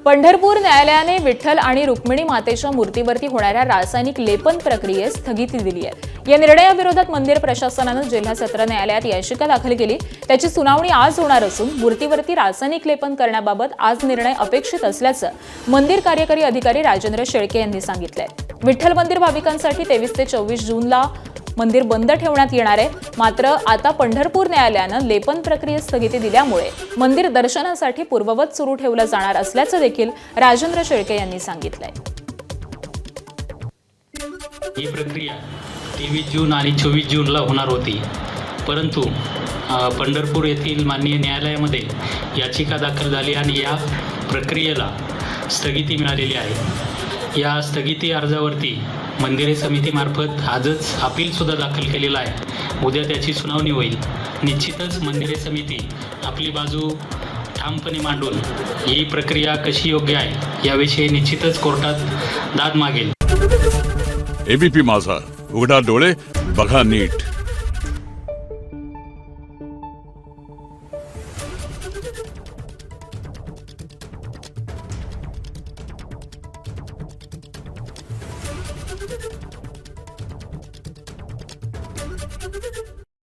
पंढरपूर न्यायालयाने विठ्ठल आणि रुक्मिणी मातेच्या मूर्तीवरती होणाऱ्या रासायनिक लेपन प्रक्रियेस स्थगिती दिली आहे। या निर्णयाविरोधात मंदिर प्रशासनाने जिल्हा सत्र न्यायालयात याचिका दाखल केली। त्याची सुनावणी आज होणार असून मूर्तीवरती रासायनिक लेपन करण्याबाबत आज निर्णय अपेक्षित असल्याचं मंदिर कार्यकारी अधिकारी राजेंद्र शेळके यांनी सांगितलंय। विठ्ठल मंदिर भाविकांसाठी 23 ते 24 जूनला मंदिर बंद ठेवण्यात येणार आहे। मात्र आता पंढरपूर न्यायालयाने लेपन प्रक्रियेस स्थगिती दिल्यामुळे मंदिर दर्शनासाठी पूर्ववत सुरू ठेवलं जाणार असल्याचं देखील राजेंद्र शेळके यांनी सांगितलंय। ही प्रक्रिया 23 जून आणि 24 जूनला होणार होती, परंतु पंढरपूर येथील माननीय न्यायालयामध्ये याचिका दाखल झाली आणि या प्रक्रियेला स्थगिती मिळालेली आहे। या स्थगिती अर्जावरती मंदिरे समितीमार्फत आजच अपील सुद्धा दाखल केलेला आहे। उद्या त्याची सुनावणी होईल। निश्चितच मंदिरे समिती आपली बाजू ठामपणे मांडून ही प्रक्रिया कशी योग्य आहे याविषयी निश्चितच कोर्टात दाद मागेल। एबीपी माझा, उघडा डोळे बघा नीट।